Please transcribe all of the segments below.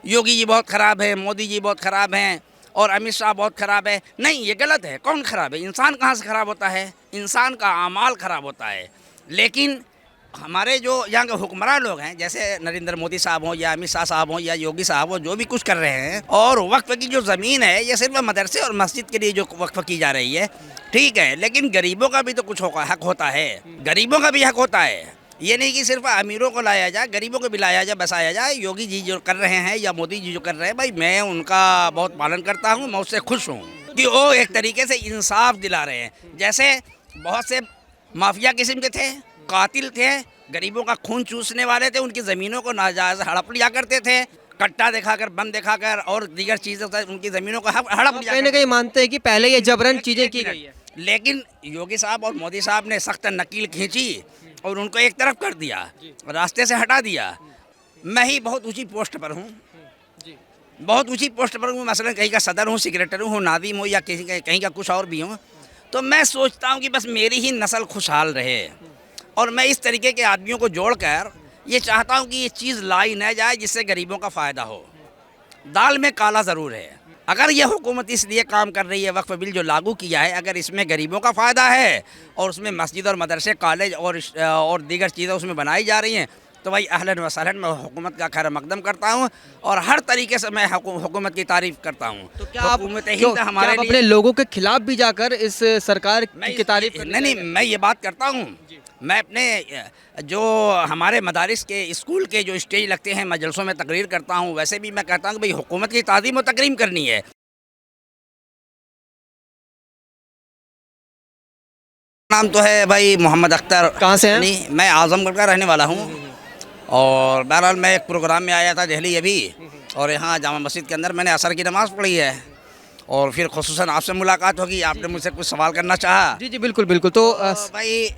योगी जी बहुत ख़राब है, मोदी जी बहुत ख़राब हैं और अमित शाह बहुत ख़राब है। नहीं, ये गलत है। कौन ख़राब है? इंसान कहाँ से ख़राब होता है? इंसान का आमाल ख़राब होता है। लेकिन हमारे जो यहाँ के हुक्मरान लोग हैं, जैसे नरेंद्र मोदी साहब हों या अमित शाह साहब हों या योगी साहब हों, जो भी कुछ कर रहे हैं, और वक्फ की जो ज़मीन है ये सिर्फ मदरसे और मस्जिद के लिए जो वक्फ की जा रही है, ठीक है, लेकिन गरीबों का भी तो कुछ हक होता है। गरीबों का भी हक होता है। ये नहीं कि सिर्फ अमीरों को लाया जाए, गरीबों को भी लाया जाए, बसाया जाए। योगी जी जो कर रहे हैं या मोदी जी जो कर रहे हैं, भाई मैं उनका बहुत पालन करता हूँ, मैं उससे खुश हूँ कि वो एक तरीके से इंसाफ दिला रहे हैं। जैसे बहुत से माफिया किस्म के थे, कातिल थे, गरीबों का खून चूसने वाले थे, उनकी ज़मीनों को नाजायज़ हड़प लिया करते थे, कट्टा दिखाकर, बम दिखाकर और दीगर चीज़ों से उनकी ज़मीनों को हड़प लिया। कहीं ना कहीं मानते हैं कि पहले ये जबरन चीज़ें की गई है। लेकिन योगी साहब और मोदी साहब ने सख्त नकील खींची और उनको एक तरफ कर दिया, रास्ते से हटा दिया। मैं ही बहुत ऊंची पोस्ट पर हूँ, बहुत ऊंची पोस्ट पर हूँ, मसलन कहीं का सदर हूँ, सेक्रेटरी हूँ, नादिम हूँ या कहीं का कुछ और भी हूँ। तो मैं सोचता हूँ कि बस मेरी ही नस्ल खुशहाल रहे और मैं इस तरीके के आदमियों को जोड़कर ये चाहता हूँ कि ये चीज़ लाई न जाए जिससे गरीबों का फ़ायदा हो। दाल में काला ज़रूर है। अगर ये हुकूमत इसलिए काम कर रही है, वक्फ बिल जो लागू किया है, अगर इसमें गरीबों का फ़ायदा है और उसमें मस्जिद और मदरसे, कॉलेज और दीगर चीज़ें उसमें बनाई जा रही हैं, तो भाई अहलन व सहलन, मैं हुकूमत का खैर मकदम करता हूँ और हर तरीके से मैं हुकूमत की तारीफ़ करता हूँ। तो क्या आप हुकूमत क्यों हिंद क्या हमारे आप लिए, अपने लोगों के खिलाफ भी जाकर इस सरकार की तारीफ करने नहीं, जाएंगे? मैं ये बात करता हूँ। मैं अपने जो हमारे मदारिस के स्कूल के जो स्टेज लगते हैं, मैं जलसों में तकरीर करता हूँ, वैसे भी मैं कहता हूँ कि भाई हुकूमत की ताज़ीम और तकरीम करनी है। नाम तो है भाई मोहम्मद अख्तर। कहाँ से हैं? नहीं, मैं आज़मगढ़ का रहने वाला हूँ और बहरहाल मैं एक प्रोग्राम में आया था दिल्ली अभी, और यहाँ जामा मस्जिद के अंदर मैंने असर की नमाज़ पढ़ी है और फिर खुसूसन आपसे मुलाकात होगी। आपने मुझसे कुछ सवाल करना चाहा। जी जी, बिल्कुल बिल्कुल। तो तो भाई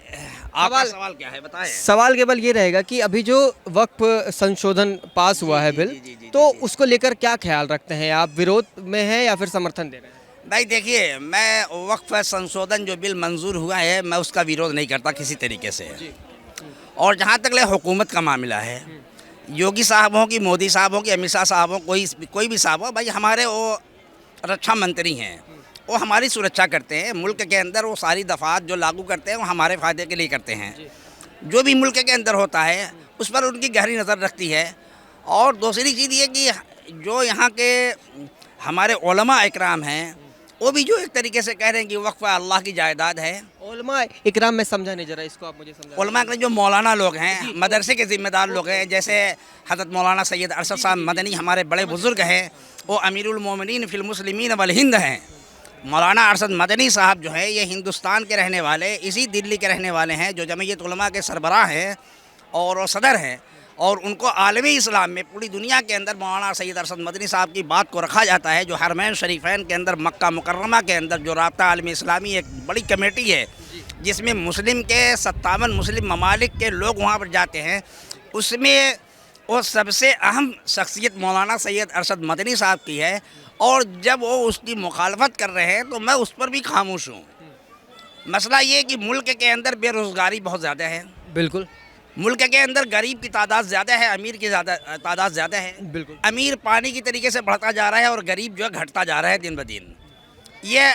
आपका सवाल क्या है, बताएं। सवाल केवल ये रहेगा कि अभी जो वक्फ संशोधन पास हुआ है बिल, तो उसको लेकर क्या ख्याल रखते हैं आप? विरोध में हैं या फिर समर्थन दे रहे हैं? भाई देखिए, मैं वक्फ संशोधन जो बिल मंजूर हुआ है, मैं उसका विरोध नहीं करता किसी तरीके से। और जहाँ तक ले हुकूमत का मामला है, योगी साहब हों कि मोदी साहब हों कि अमित शाह साहब हों, कोई भी साहब हो, भाई हमारे वो रक्षा मंत्री हैं, वो हमारी सुरक्षा करते हैं। मुल्क के अंदर वो सारी दफ़ात जो लागू करते हैं वो हमारे फ़ायदे के लिए करते हैं। जो भी मुल्क के अंदर होता है उस पर उनकी गहरी नज़र रखती है। और दूसरी चीज़ ये कि जो यहाँ के हमारे उलमा इकराम हैं, वो भी जो एक तरीके से कह रहे हैं कि वक्फ अल्लाह की जायदाद है। उलमा इकराम में समझा नहीं, जरा इसको आप मुझे समझा। उलमा के जो मौलाना लोग हैं, मदरसे के ज़िम्मेदार लोग हैं, जैसे हज़रत मौलाना सैयद अरशद साहब मदनी हमारे बड़े बुज़ुर्ग हैं, वो अमीरुल मोमिनीन फिल मुस्लिमीन वल हिंद हैं। मौलाना अरशद मदनी साहब जो है ये हिंदुस्तान के रहने वाले, इसी दिल्ली के रहने वाले हैं, जो जमीयत उलमा के सरबराह हैं और वो सदर हैं। और उनको आलमी इस्लाम में पूरी दुनिया के अंदर मौलाना सैयद अरशद मदनी साहब की बात को रखा जाता है। जो हरमैन शरीफैन के अंदर मक्का मुकर्रमा के अंदर जो राब्ता आलमी इस्लामी एक बड़ी कमेटी है, जिसमें मुस्लिम के 57 मुस्लिम ममालिक के लोग वहाँ पर जाते हैं, उसमें वो सबसे अहम शख्सियत मौलाना सैयद अरशद मदनी साहब की है। और जब वो उसकी मुखालफत कर रहे हैं तो मैं उस पर भी खामोश हूँ। मसला ये कि मुल्क के अंदर बेरोज़गारी बहुत ज़्यादा है, बिल्कुल मुल्क के अंदर गरीब की तादाद ज़्यादा है, अमीर की तादाद ज़्यादा है। बिल्कुल। अमीर पानी की तरीके से बढ़ता जा रहा है और गरीब जो है घटता जा रहा है दिन ब दिन। ये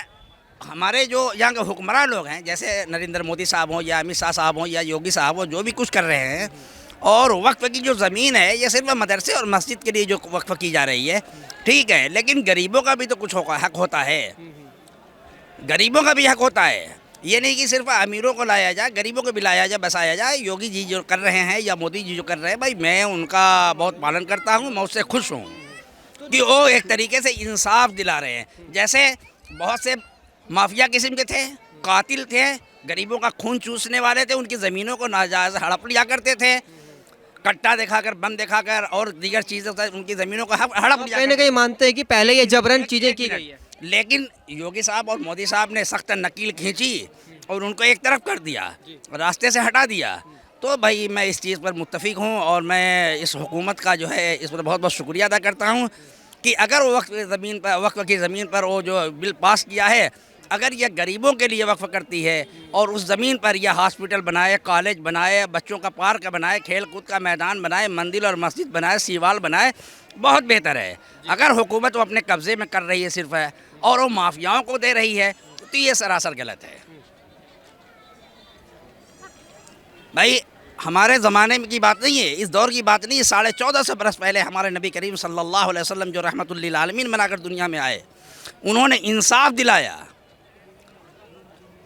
हमारे जो यहाँ के हुक्मरान लोग हैं, जैसे नरेंद्र मोदी साहब हों या अमित शाह साहब हों या योगी साहब हों, जो भी कुछ कर रहे हैं, और वक्फ की जो ज़मीन है ये सिर्फ मदरसे और मस्जिद के लिए जो वक्फ की जा रही है, ठीक है, लेकिन गरीबों का भी तो कुछ हक होता है। गरीबों का भी हक होता है। ये नहीं कि सिर्फ अमीरों को लाया जाए, गरीबों को भी लाया जाए, बसाया जाए। योगी जी जो कर रहे हैं या मोदी जी जो कर रहे हैं, भाई मैं उनका बहुत पालन करता हूँ, मैं उससे खुश हूँ कि वो एक तरीके से इंसाफ दिला रहे हैं। जैसे बहुत से माफिया किस्म के थे, कातिल थे, गरीबों का खून चूसने वाले थे, उनकी ज़मीनों को नाजायज़ हड़प लिया करते थे, कट्टा दिखाकर, बम दिखाकर और दीगर चीज़ों से उनकी ज़मीनों को हड़प लिया। कहीं ना कहीं मानते हैं कि पहले ये जबरन चीज़ें की गई है। लेकिन योगी साहब और मोदी साहब ने सख्त नकील खींची और उनको एक तरफ कर दिया, रास्ते से हटा दिया। तो भाई मैं इस चीज़ पर मुत्तफिक हूँ और मैं इस हुकूमत का जो है इस पर बहुत बहुत शुक्रिया अदा करता हूँ कि अगर वो वक्फ की ज़मीन पर वो जो बिल पास किया है, अगर यह गरीबों के लिए वक्फ करती है और उस ज़मीन पर यह हॉस्पिटल बनाए, कॉलेज बनाए, बच्चों का पार्क बनाए, खेल कूद का मैदान बनाए, मंदिर और मस्जिद बनाए, सीवाल बनाए, बहुत बेहतर है। अगर हुकूमत वो अपने कब्ज़े में कर रही है सिर्फ है और वो माफियाओं को दे रही है तो ये सरासर गलत है। भाई हमारे ज़माने की बात नहीं है, इस दौर की बात नहीं है। 1450 बरस पहले हमारे नबी करीम सल्लल्लाहु अलैहि वसल्लम जो रहमतुल लिल आलमीन बनाकर दुनिया में आए, उन्होंने इंसाफ दिलाया।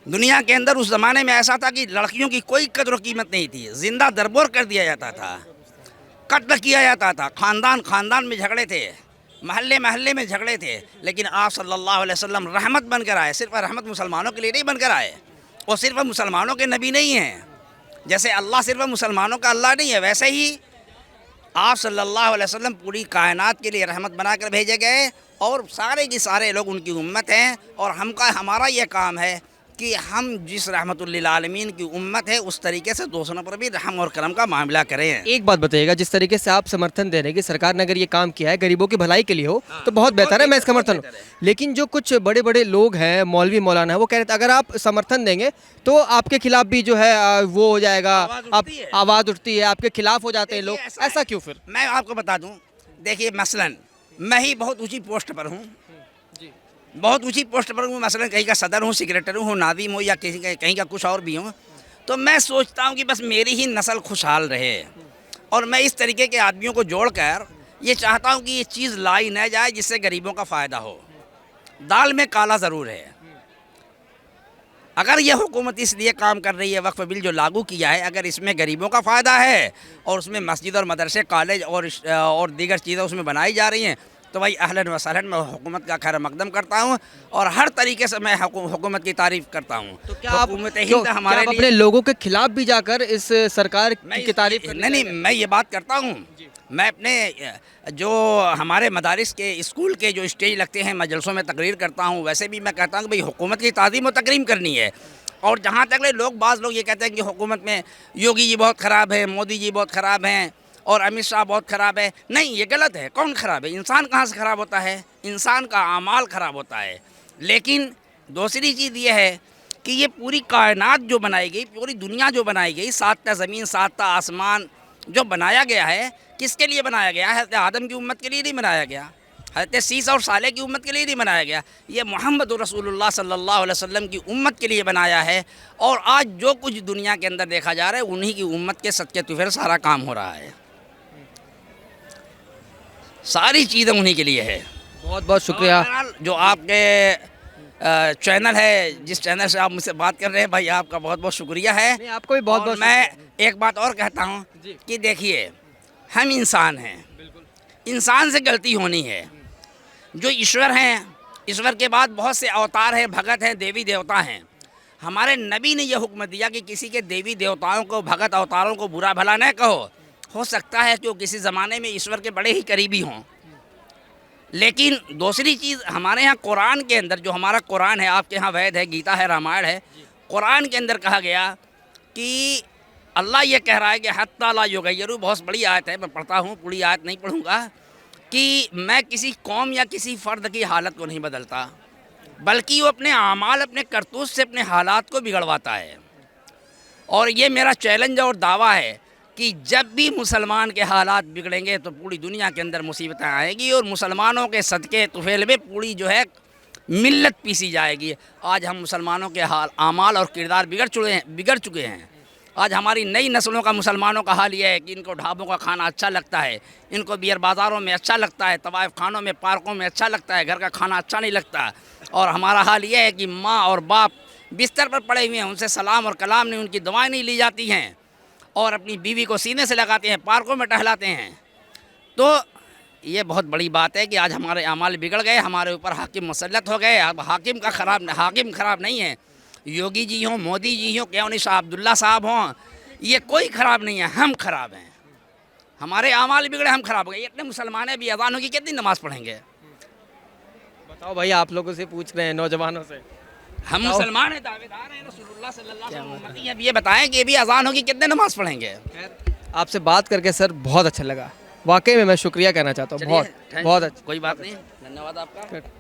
दुनिया के अंदर उस ज़माने में ऐसा था कि लड़कियों की कोई कदर कीमत नहीं थी, ज़िंदा दरबोर कर दिया जाता था, कत्ल किया जाता था, ख़ानदान ख़ानदान में झगड़े थे, महल्ले महल्ले में झगड़े थे। लेकिन आप सल्लल्लाहु अलैहि वसल्लम रहमत बनकर आए। सिर्फ रहमत मुसलमानों के लिए नहीं बनकर आए, और सिर्फ मुसलमानों के नबी नहीं हैं। जैसे अल्लाह सिर्फ मुसलमानों का अल्लाह नहीं है, वैसे ही आप सल्लल्लाहु अलैहि वसल्लम पूरी कायनात के लिए रहमत बनाकर भेजे गए, और सारे के सारे लोग उनकी उम्मत हैं। और हमारा ये काम है कि हम जिस रहमतुल लिल आलमीन की उम्मत है उस तरीके से दूसरों पर भी रहम और करम का मामला करें। एक बात बताइएगा, जिस तरीके से आप समर्थन दे रहे हैं कि सरकार ने अगर ये काम किया है गरीबों की भलाई के लिए हो तो बहुत बेहतर है, मैं इसका समर्थन हूँ। लेकिन जो कुछ बड़े बड़े लोग हैं, मौलवी मौलाना है, वो कह रहे थे अगर आप समर्थन देंगे तो आपके खिलाफ भी जो है वो हो जाएगा, आप आवाज़ उठती है, आपके खिलाफ हो जाते हैं लोग, ऐसा क्यों? फिर मैं आपको बता दूँ, देखिए मसलन मैं ही बहुत ऊँची पोस्ट पर हूँ, बहुत ऊंची पोस्ट पर हूँ, मसलन कहीं का सदर हूँ, सेक्रेटरी हूँ, नादिम हूँ, या कहीं का कुछ और भी हूँ, तो मैं सोचता हूँ कि बस मेरी ही नस्ल खुशहाल रहे। और मैं इस तरीके के आदमियों को जोड़कर ये चाहता हूँ कि ये चीज़ लाई न जाए जिससे गरीबों का फ़ायदा हो। दाल में काला ज़रूर है। अगर यह हुकूमत इसलिए काम कर रही है, वक्फ बिल जो लागू किया है, अगर इसमें गरीबों का फ़ायदा है और उसमें मस्जिद और मदरसे, कॉलेज और दीगर चीज़ें उसमें बनाई जा रही हैं, तो भाई अहलन व सहलन, मैं हुकूमत का खैर मकदम करता हूँ और हर तरीके से मैं हुकूमत की तारीफ़ करता हूँ। तो क्या आप हमारे आप अपने लोगों के खिलाफ भी जाकर इस सरकार की तारीफ? नहीं, मैं ये बात करता हूँ। मैं अपने जो हमारे मदारिस के स्कूल के जो स्टेज लगते हैं, मजलसों में तकरीर करता हूँ। वैसे भी मैं कहता हूँ कि भाई हुकूमत की ताज़ीम व तकरीम करनी है। और जहाँ तक बाज़ लोग ये कहते हैं कि हुकूमत में योगी जी बहुत ख़राब है, मोदी जी बहुत ख़राब हैं और अमित शाह बहुत ख़राब है, नहीं, ये गलत है। कौन ख़राब है? इंसान कहाँ से ख़राब होता है? इंसान का आमाल ख़राब होता है। लेकिन दूसरी चीज़ ये है कि ये पूरी कायनात जो बनाई गई, पूरी दुनिया जो बनाई गई, 7 ज़मीन 7 आसमान जो बनाया गया है, किसके लिए बनाया गया है? हज़रत आदम की उम्मत के लिए नहीं बनाया गया, हज़रत सीसा और साले की उम्मत के लिए नहीं बनाया गया, ये मोहम्मद रसूलुल्लाह सल्लल्लाहु अलैहि वसल्लम की उम्मत के लिए बनाया है। और आज जो कुछ दुनिया के अंदर देखा जा रहा है, उन्हीं की उम्मत के सदके तो फिर सारा काम हो रहा है, सारी चीज़ें उन्हीं के लिए है। बहुत बहुत शुक्रिया। जो आपके चैनल है, जिस चैनल से आप मुझसे बात कर रहे हैं, भाई आपका बहुत बहुत शुक्रिया है। नहीं, आपको भी बहुत बहुत। मैं एक बात और कहता हूँ कि देखिए, हम इंसान हैं, इंसान से गलती होनी है। जो ईश्वर हैं, ईश्वर के बाद बहुत से अवतार हैं, भगत हैं, देवी देवता हैं। हमारे नबी ने यह हुक्म दिया कि किसी के देवी देवताओं को, भगत अवतारों को बुरा भला न कहो। हो सकता है कि वो किसी ज़माने में ईश्वर के बड़े ही करीबी हों। लेकिन दूसरी चीज़, हमारे यहाँ कुरान के अंदर, जो हमारा कुरान है, आपके यहाँ वैद है, गीता है, रामायण है, कुरान के अंदर कहा गया कि अल्लाह ये कह रहा है कि हत्ता ला युगय्यरू, बहुत बड़ी आयत है, मैं पढ़ता हूँ, पूरी आयत नहीं पढ़ूँगा, कि मैं किसी कौम या किसी फ़र्द की हालत को नहीं बदलता, बल्कि वो अपने आमाल, अपने करतूत से अपने हालात को बिगड़वाता है। और ये मेरा चैलेंज और दावा है कि जब भी मुसलमान के हालात बिगड़ेंगे तो पूरी दुनिया के अंदर मुसीबतें आएगी, और मुसलमानों के सदक़े तुफैल में पूरी जो है मिल्लत पीसी जाएगी। आज हम मुसलमानों के हाल, आमाल और किरदार बिगड़ चुके हैं। आज हमारी नई नस्लों का मुसलमानों का हाल ये है कि इनको ढाबों का खाना अच्छा लगता है, इनको बियर बाज़ारों में अच्छा लगता है, तवाइफ खानों में, पार्कों में अच्छा लगता है, घर का खाना अच्छा नहीं लगता। और हमारा हाल ये है कि माँ और बाप बिस्तर पर पड़े हुए हैं, उनसे सलाम और कलाम नहीं, उनकी दवाएँ नहीं ली जाती हैं, और अपनी बीवी को सीने से लगाते हैं, पार्कों में टहलाते हैं। तो ये बहुत बड़ी बात है कि आज हमारे अमाल बिगड़ गए, हमारे ऊपर हाकिम मुसल्लत हो गए। अब हाकिम खराब नहीं है, योगी जी हों, मोदी जी हों, क्या नहीं शाह अब्दुल्ला साहब हों, ये कोई ख़राब नहीं है, हम ख़राब हैं। हमारे अमाल बिगड़े, हम ख़राब हो गए। इतने मुसलमान भी अज़ान होगी कितनी नमाज़ पढ़ेंगे? बताओ भाई, आप लोगों से पूछ रहे हैं, नौजवानों से। हम मुसलमान हैं, दावेदार हैं, रसूलुल्लाह सल्लल्लाहु अलैहि वसल्लम। अब ये बताएं कि ये भी अज़ान होगी कितने नमाज पढ़ेंगे? आपसे बात करके सर बहुत अच्छा लगा, वाकई में मैं शुक्रिया कहना चाहता हूँ, बहुत बहुत अच्छा। कोई बात नहीं, धन्यवाद आपका।